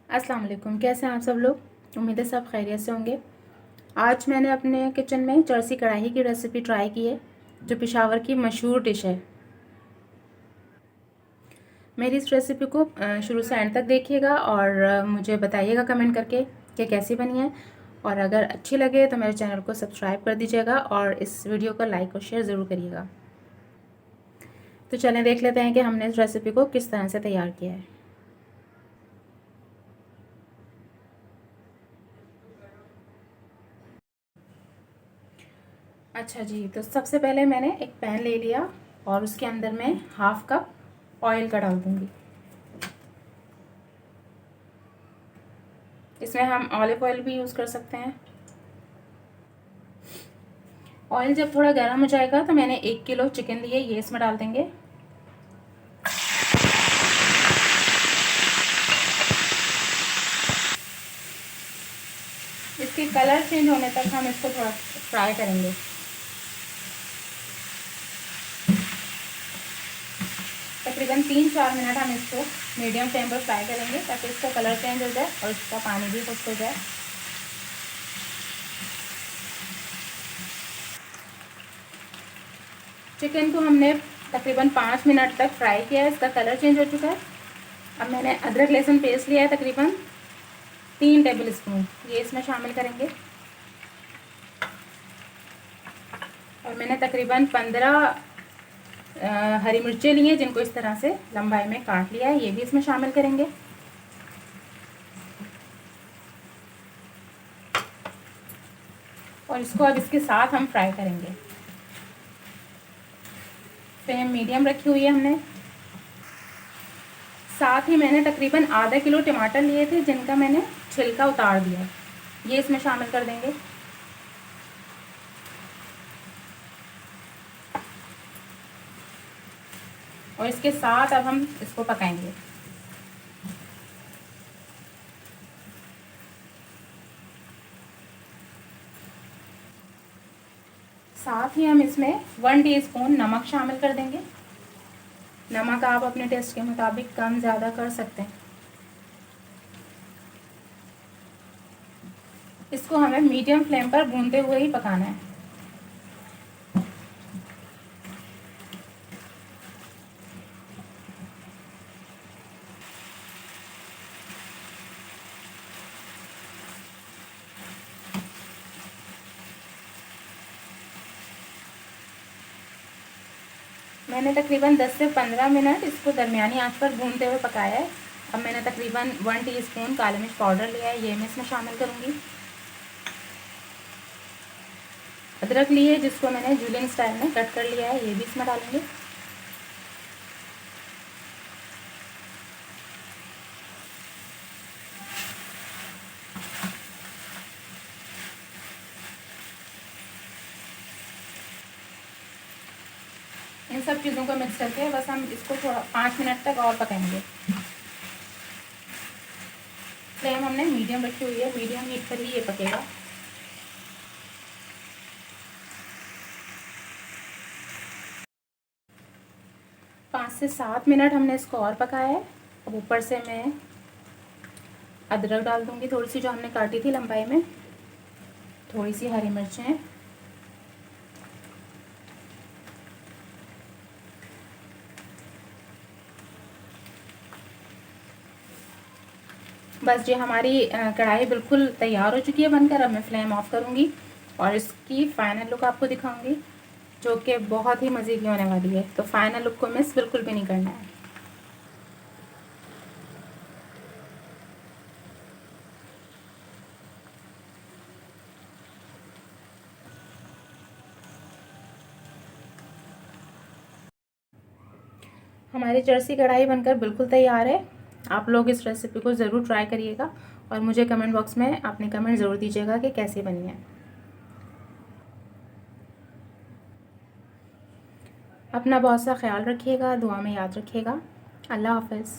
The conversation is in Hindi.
अस्सलाम वालेकुम। कैसे हैं आप सब लोग? उम्मीद है सब खैरियत से होंगे। आज मैंने अपने किचन में चरसी कढ़ाई की रेसिपी ट्राई की है, जो पेशावर की मशहूर डिश है। मेरी इस रेसिपी को शुरू से एंड तक देखिएगा और मुझे बताइएगा कमेंट करके कि कैसी बनी है। और अगर अच्छी लगे तो मेरे चैनल को सब्सक्राइब कर दीजिएगा और इस वीडियो को लाइक और शेयर ज़रूर करिएगा। तो चलें देख लेते हैं कि हमने इस रेसिपी को किस तरह से तैयार किया है। अच्छा जी, तो सबसे पहले मैंने एक पैन ले लिया और उसके अंदर मैं हाफ कप ऑयल का डाल दूँगी। इसमें हम ऑलिव ऑयल भी यूज़ कर सकते हैं। ऑयल जब थोड़ा गर्म हो जाएगा तो मैंने 1 किलो चिकन लिए, ये इसमें डाल देंगे। इसके कलर चेंज होने तक हम इसको थोड़ा फ्राई करेंगे। तकरीबन 3-4 मिनट हम इसको मीडियम फ्लेम पर फ्राई करेंगे ताकि इसका कलर चेंज हो जाए और इसका पानी भी खुश्क हो जाए। चिकन को हमने तकरीबन 5 मिनट तक फ्राई किया है, इसका कलर चेंज हो चुका है। अब मैंने अदरक लहसुन पेस्ट लिया है तकरीबन 3 टेबल स्पून, ये इसमें शामिल करेंगे। और मैंने तकरीबन 15 हरी मिर्चें ली हैं, जिनको इस तरह से लंबाई में काट लिया है, ये भी इसमें शामिल करेंगे। और इसको अब इसके साथ हम फ्राई करेंगे। फ्लेम मीडियम रखी हुई है हमने। साथ ही मैंने तकरीबन आधा किलो टमाटर लिए थे, जिनका मैंने छिलका उतार दिया है, ये इसमें शामिल कर देंगे। और इसके साथ अब हम इसको पकाएंगे। साथ ही हम इसमें 1 टीस्पून नमक शामिल कर देंगे। नमक आप अपने टेस्ट के मुताबिक कम ज़्यादा कर सकते हैं। इसको हमें मीडियम फ्लेम पर भूनते हुए ही पकाना है। मैंने तकरीबन 10 से 15 मिनट इसको दरमियानी आंच पर भूनते हुए पकाया है। अब मैंने तकरीबन 1 टीस्पून काली मिर्च पाउडर लिया है, ये मैं इसमें शामिल करूँगी। अदरक लिए जिसको मैंने जूलियन स्टाइल में कट कर लिया है, ये भी इसमें डालेंगे। इन सब चीज़ों को मिक्स करके बस हम इसको थोड़ा 5 मिनट तक और पकाएंगे। फ्लेम हमने मीडियम रखी हुई है, मीडियम हीट पर ही ये पकेगा। पाँच से 7 मिनट हमने इसको और पकाया है। अब ऊपर से मैं अदरक डाल दूंगी, थोड़ी सी जो हमने काटी थी लंबाई में, थोड़ी सी हरी मिर्चें, बस ये हमारी कढ़ाई बिल्कुल तैयार हो चुकी है बनकर। अब मैं फ्लेम ऑफ करूँगी और इसकी फ़ाइनल लुक आपको दिखाऊंगी, जो कि बहुत ही मज़े की होने वाली है। तो फाइनल लुक को मिस बिल्कुल भी नहीं करना है। हमारी चरसी कढ़ाई बनकर बिल्कुल तैयार है। आप लोग इस रेसिपी को ज़रूर ट्राई करिएगा और मुझे कमेंट बॉक्स में अपने कमेंट ज़रूर दीजिएगा कि कैसी बनी है। अपना बहुत सा ख्याल रखिएगा, दुआ में याद रखिएगा। अल्लाह हाफ़िज़।